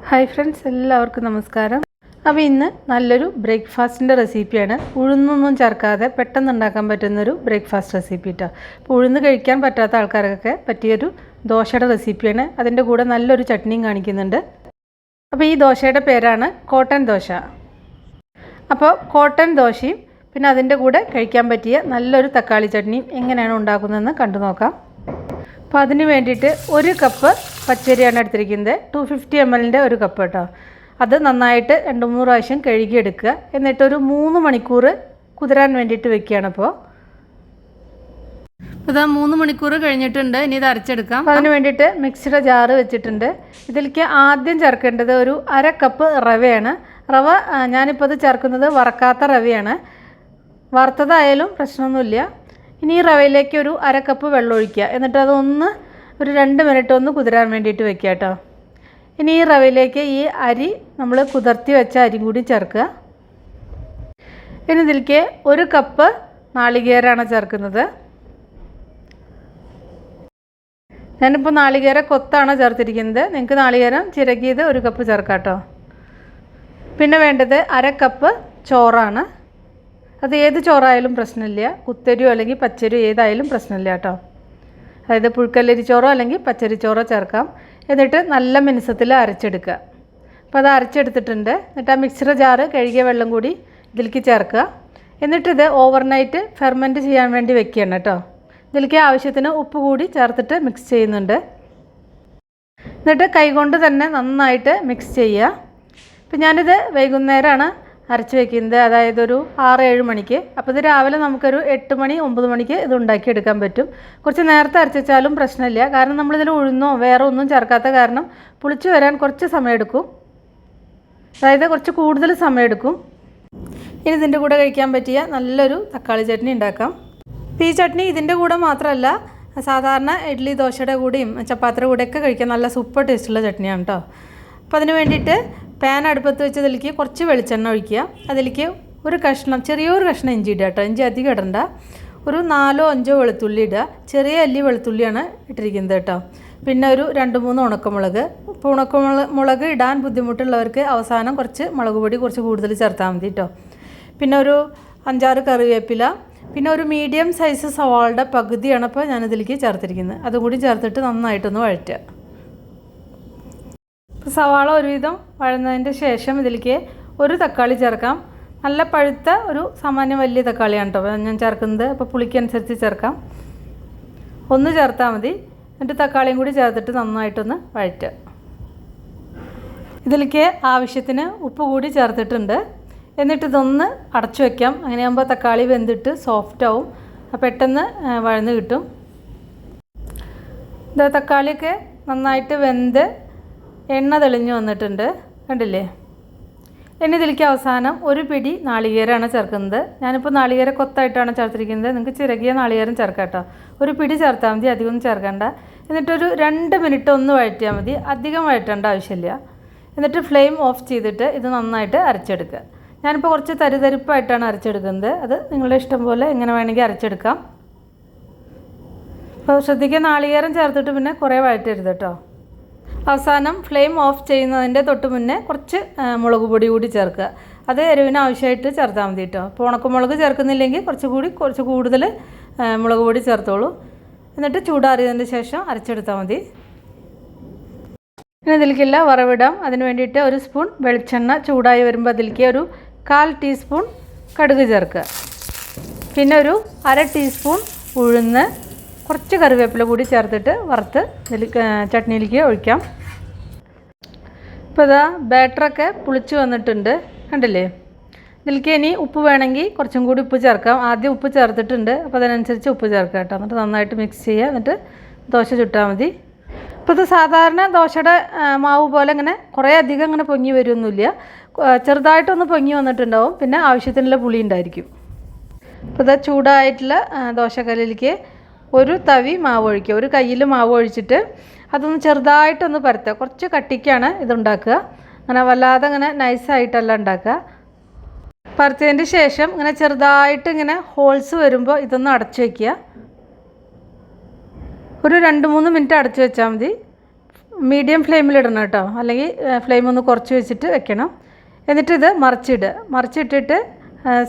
Hi friends, എല്ലാവർക്കും നമസ്കാരം. അപ്പോൾ ഇന്ന് നല്ലൊരു ബ്രേക്ക്ഫാസ്റ്റിൻ്റെ റെസിപ്പിയാണ്. ഉഴുന്നൊന്നും ചേർക്കാതെ പെട്ടെന്ന് ഉണ്ടാക്കാൻ പറ്റുന്നൊരു ബ്രേക്ക്ഫാസ്റ്റ് റെസിപ്പി കേട്ടോ. അപ്പോൾ ഉഴുന്ന് കഴിക്കാൻ പറ്റാത്ത ആൾക്കാർക്കൊക്കെ പറ്റിയൊരു ദോശയുടെ റെസിപ്പിയാണ്. അതിൻ്റെ കൂടെ നല്ലൊരു ചട്നിയും കാണിക്കുന്നുണ്ട്. അപ്പോൾ ഈ ദോശയുടെ പേരാണ് കോട്ടൺ ദോശ. അപ്പോൾ കോട്ടൺ ദോശയും പിന്നെ അതിൻ്റെ കൂടെ കഴിക്കാൻ പറ്റിയ നല്ലൊരു തക്കാളി ചട്നിയും എങ്ങനെയാണ് ഉണ്ടാക്കുന്നതെന്ന് കണ്ടു നോക്കാം. അപ്പോൾ അതിന് വേണ്ടിയിട്ട് 1 കപ്പ് പച്ചരിയാണ് എടുത്തിരിക്കുന്നത്. 250 ml ഒരു കപ്പ് കേട്ടോ. അത് നന്നായിട്ട് 2-3 പ്രാവശ്യം കഴുകിയെടുക്കുക. എന്നിട്ടൊരു 3 മണിക്കൂർ കുതിരാൻ വേണ്ടിയിട്ട് വെക്കുകയാണ്. അപ്പോൾ ഇതാ 3 മണിക്കൂർ കഴിഞ്ഞിട്ടുണ്ട്. ഇനി ഇത് അരച്ചെടുക്കാം. അതിന് വേണ്ടിയിട്ട് മിക്സിയുടെ ജാറ് വെച്ചിട്ടുണ്ട്. ഇതിലേക്ക് ആദ്യം ചേർക്കേണ്ടത് ഒരു 1/2 കപ്പ് റവയാണ്. റവ ഞാനിപ്പോൾ ഇത് ചേർക്കുന്നത് വറക്കാത്ത റവയാണ്. വറുത്തതായാലും പ്രശ്നമൊന്നുമില്ല. ഇനി ഈ റവയിലേക്ക് ഒരു 1/2 കപ്പ് വെള്ളം ഒഴിക്കുക. എന്നിട്ട് അതൊന്ന് ഒരു 2 മിനിറ്റ് ഒന്ന് കുതിരാൻ വേണ്ടിയിട്ട് വെക്കുക കേട്ടോ. ഇനി ഈ റവയിലേക്ക് ഈ അരി നമ്മൾ കുതിർത്തി വെച്ച അരി കൂടി ചേർക്കുക. ഇനി ഇതിലേക്ക് 1 കപ്പ് നാളികേരമാണ് ചേർക്കുന്നത്. ഞാനിപ്പോൾ നാളികേര കൊത്താണ് ചേർത്തിരിക്കുന്നത്. നിങ്ങൾക്ക് നാളികേരം ചിരകിയത് 1 കപ്പ് ചേർക്കാം കേട്ടോ. പിന്നെ വേണ്ടത് 1/2 കപ്പ് ചോറാണ്. അത് ഏത് ചോറായാലും പ്രശ്നമില്ല. കുത്തരിയോ അല്ലെങ്കിൽ പച്ചരിയോ ഏതായാലും പ്രശ്നമില്ല കേട്ടോ. അതായത് പുഴുക്കല്ലരി ചോറോ അല്ലെങ്കിൽ പച്ചരി ചോറോ ചേർക്കാം. എന്നിട്ട് നല്ല മിനുസത്തിൽ അരച്ചെടുക്കുക. അപ്പോൾ അത് അരച്ചെടുത്തിട്ടുണ്ട്. എന്നിട്ട് ആ മിക്സിയുടെ ജാറ് കഴുകിയ വെള്ളം കൂടി ഇതിലേക്ക് ചേർക്കുക. എന്നിട്ടിത് ഓവർനൈറ്റ് ഫെർമെൻറ്റ് ചെയ്യാൻ വേണ്ടി വെക്കുകയാണ് കേട്ടോ. ഇതിലേക്ക് ആവശ്യത്തിന് ഉപ്പ് കൂടി ചേർത്തിട്ട് മിക്സ് ചെയ്യുന്നുണ്ട്. എന്നിട്ട് കൈകൊണ്ട് തന്നെ നന്നായിട്ട് മിക്സ് ചെയ്യുക. ഇപ്പം ഞാനിത് വൈകുന്നേരമാണ് അരച്ച് വയ്ക്കുന്നത്, അതായത് ഒരു 6-7 മണിക്ക്. അപ്പോൾ ഇത് രാവിലെ നമുക്കൊരു 8 മണി 9 മണിക്ക് ഇത് ഉണ്ടാക്കിയെടുക്കാൻ പറ്റും. കുറച്ച് നേരത്തെ അരച്ച് വെച്ചാലും പ്രശ്നമില്ല. കാരണം നമ്മളിതിൽ ഉഴുന്നോ വേറെ ഒന്നും ചേർക്കാത്ത കാരണം പുളിച്ച് വരാൻ കുറച്ച് സമയമെടുക്കും. അതായത് കുറച്ച് കൂടുതൽ സമയമെടുക്കും. ഇനി ഇതിൻ്റെ കൂടെ കഴിക്കാൻ പറ്റിയ നല്ലൊരു തക്കാളി ചട്നി ഉണ്ടാക്കാം. ഈ ചട്നി ഇതിൻ്റെ കൂടെ മാത്രമല്ല, സാധാരണ ഇഡ്ഡലി ദോശയുടെ കൂടെയും ചപ്പാത്തിയുടെ കൂടെയൊക്കെ കഴിക്കാൻ നല്ല സൂപ്പർ ടേസ്റ്റുള്ള ചട്നിയാണ് കേട്ടോ. അപ്പോൾ അതിന് വേണ്ടിയിട്ട് പാൻ അടുപ്പത്ത് വെച്ച് അതിലേക്ക് കുറച്ച് വെളിച്ചെണ്ണ ഒഴിക്കുക. അതിലേക്ക് ഒരു കഷ്ണം, ചെറിയൊരു കഷ്ണം ഇഞ്ചി ഇടുക കേട്ടോ. ഇഞ്ചി അധികം ഇടണ്ട. ഒരു 4-5 വെളുത്തുള്ളി ഇടുക. ചെറിയ അല്ലി വെളുത്തുള്ളിയാണ് ഇട്ടിരിക്കുന്നത് കേട്ടോ. പിന്നെ ഒരു 2-3 ഉണക്കമുളക്. ഇപ്പോൾ ഉണക്കമുളക് ഇടാൻ ബുദ്ധിമുട്ടുള്ളവർക്ക് അവസാനം കുറച്ച് മുളക് പൊടി കുറച്ച് കൂടുതൽ ചേർത്താൽ മതി കേട്ടോ. പിന്നെ ഒരു 5-6 കറിവേപ്പില. പിന്നെ ഒരു മീഡിയം സൈസ് സവാളയുടെ പകുതിയാണ് ഇപ്പോൾ ഞാനിതിലേക്ക് ചേർത്തിരിക്കുന്നത്. അതും കൂടി ചേർത്തിട്ട് നന്നായിട്ടൊന്ന് വഴറ്റുക. സവാള ഒരുവിധം വഴന്നതിൻ്റെ ശേഷം ഇതിലേക്ക് ഒരു തക്കാളി ചേർക്കാം. നല്ല പഴുത്ത ഒരു സാമാന്യം വലിയ തക്കാളിയാണ് കേട്ടോ ഞാൻ ചേർക്കുന്നത്. അപ്പോൾ പുളിക്കനുസരിച്ച് ചേർക്കാം. ഒന്ന് ചേർത്താൽ മതി. എന്നിട്ട് തക്കാളിയും കൂടി ചേർത്തിട്ട് നന്നായിട്ടൊന്ന് വഴറ്റുക. ഇതിലേക്ക് ആവശ്യത്തിന് ഉപ്പ് കൂടി ചേർത്തിട്ടുണ്ട്. എന്നിട്ട് ഇതൊന്ന് അടച്ചു വയ്ക്കാം. അങ്ങനെയാകുമ്പോൾ തക്കാളി വെന്തിട്ട് സോഫ്റ്റാവും. പെട്ടെന്ന് വഴന്ന് കിട്ടും. ഇത് തക്കാളിയൊക്കെ നന്നായിട്ട് വെന്ത് എണ്ണ തെളിഞ്ഞ് വന്നിട്ടുണ്ട്, കണ്ടില്ലേ? ഇനി ഇതിലേക്ക് അവസാനം ഒരു പിടി നാളികേരമാണ് ചേർക്കുന്നത്. ഞാനിപ്പോൾ നാളികേര കൊത്തായിട്ടാണ് ചേർത്തിരിക്കുന്നത്. നിങ്ങൾക്ക് ചിരകിയ നാളികേരം ചേർക്കാം കേട്ടോ. ഒരു പിടി ചേർത്താൽ മതി, അധികമൊന്നും ചേർക്കണ്ട. എന്നിട്ടൊരു 2 മിനിറ്റ് ഒന്ന് വഴറ്റിയാൽ മതി, അധികം വഴറ്റേണ്ട ആവശ്യമില്ല. എന്നിട്ട് ഫ്ലെയിം ഓഫ് ചെയ്തിട്ട് ഇത് നന്നായിട്ട് അരച്ചെടുക്കുക. ഞാനിപ്പോൾ കുറച്ച് തരിതരിപ്പായിട്ടാണ് അരച്ചെടുക്കുന്നത്. അത് നിങ്ങളുടെ ഇഷ്ടം പോലെ എങ്ങനെ വേണമെങ്കിൽ അരച്ചെടുക്കാം. അപ്പോൾ ശ്രദ്ധിക്കുക, നാളികേരം ചേർത്തിട്ട് പിന്നെ കുറേ വഴറ്റരുത് കേട്ടോ. അവസാനം ഫ്ലെയിം ഓഫ് ചെയ്യുന്നതിൻ്റെ തൊട്ട് മുന്നേ കുറച്ച് മുളക് പൊടി കൂടി ചേർക്കുക. അത് എരിവിന് ആവശ്യമായിട്ട് ചേർത്താൽ മതി കേട്ടോ. അപ്പോൾ ഉണക്കമുളക് ചേർക്കുന്നില്ലെങ്കിൽ കുറച്ച് കൂടുതൽ മുളക് പൊടി ചേർത്തോളൂ. എന്നിട്ട് ചൂടാറിയതിന് ശേഷം അരച്ചെടുത്താൽ മതി. പിന്നെ ഇതിലേക്കില്ല വറവിടാം. അതിന് വേണ്ടിയിട്ട് 1 സ്പൂൺ വെളിച്ചെണ്ണ ചൂടായി വരുമ്പോൾ അതിലേക്ക് ഒരു 1/4 ടീസ്പൂൺ കടുക് ചേർക്കുക. പിന്നെ ഒരു 1/2 ടീസ്പൂൺ ഉഴുന്ന്, കുറച്ച് കറിവേപ്പില കൂടി ചേർത്തിട്ട് വറുത്ത് ചട്നിയിലേക്ക് ഒഴിക്കാം. ഇപ്പോൾ ഇതാ ബാറ്ററൊക്കെ പുളിച്ച് വന്നിട്ടുണ്ട്, കണ്ടില്ലേ? ഇതിലേക്ക് ഇനി ഉപ്പ് വേണമെങ്കിൽ കുറച്ചും കൂടി ഉപ്പ് ചേർക്കാം. ആദ്യം ഉപ്പ് ചേർത്തിട്ടുണ്ട്, അപ്പോൾ അതിനനുസരിച്ച് ഉപ്പ് ചേർക്കാം കേട്ടോ. എന്നിട്ട് നന്നായിട്ട് മിക്സ് ചെയ്യുക. എന്നിട്ട് ദോശ ചുട്ടാൽ മതി. ഇപ്പോൾ ഇത് സാധാരണ ദോശയുടെ മാവ് പോലെ ഇങ്ങനെ കുറേ അധികം ഇങ്ങനെ പൊങ്ങി വരുമൊന്നുമില്ല. ചെറുതായിട്ടൊന്ന് പൊങ്ങി വന്നിട്ടുണ്ടാവും. പിന്നെ ആവശ്യത്തിനുള്ള പുളി ഉണ്ടായിരിക്കും. ഇപ്പോൾ ഇത് ചൂടായിട്ടുള്ള ദോശക്കല്ലിലേക്ക് ഒരു തവി മാവ് ഒഴിക്കുക. ഒരു കയ്യിൽ മാവ് ഒഴിച്ചിട്ട് അതൊന്ന് ചെറുതായിട്ടൊന്ന് പരത്തുക. കുറച്ച് കട്ടിക്കാണ് ഇതുണ്ടാക്കുക. അങ്ങനെ വല്ലാതെ ഇങ്ങനെ നൈസായിട്ടല്ല ഉണ്ടാക്കുക. പരത്തിയതിന് ശേഷം ഇങ്ങനെ ചെറുതായിട്ട് ഇങ്ങനെ ഹോൾസ് വരുമ്പോൾ ഇതൊന്ന് അടച്ചു വയ്ക്കുക. ഒരു 2-3 മിനിറ്റ് അടച്ചു വെച്ചാൽ മതി. മീഡിയം ഫ്ലെയിമിലിടണം കേട്ടോ, അല്ലെങ്കിൽ ഫ്ലെയിം ഒന്ന് കുറച്ച് വെച്ചിട്ട് വെക്കണം. എന്നിട്ടിത് മറിച്ചിട്ടിട്ട്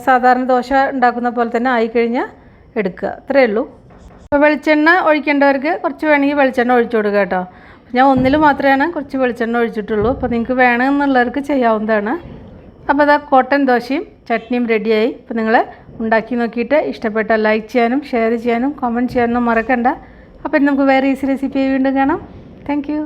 സാധാരണ ദോശ ഉണ്ടാക്കുന്ന പോലെ തന്നെ ആയിക്കഴിഞ്ഞാൽ എടുക്കുക. അത്രയേ ഉള്ളൂ. അപ്പോൾ വെളിച്ചെണ്ണ ഒഴിക്കേണ്ടവർക്ക് കുറച്ച് വേണമെങ്കിൽ വെളിച്ചെണ്ണ ഒഴിച്ചു കൊടുക്കുക കേട്ടോ. ഞാൻ ഒന്നിൽ മാത്രമാണ് കുറച്ച് വെളിച്ചെണ്ണ ഒഴിച്ചിട്ടുള്ളൂ. അപ്പോൾ നിങ്ങൾക്ക് വേണമെന്നുള്ളവർക്ക് ചെയ്യാവുന്നതാണ്. അപ്പോൾ അതാ കോട്ടൺ ദോശയും ചട്നിയും റെഡിയായി. അപ്പോൾ നിങ്ങൾ ഉണ്ടാക്കി നോക്കിയിട്ട് ഇഷ്ടപ്പെട്ടാൽ ലൈക്ക് ചെയ്യാനും ഷെയർ ചെയ്യാനും കമൻറ്റ് ചെയ്യാനും മറക്കണ്ട. അപ്പോൾ നമുക്ക് വേറെ ഈസി റെസിപ്പി വീണ്ടും കാണാം. Thank you.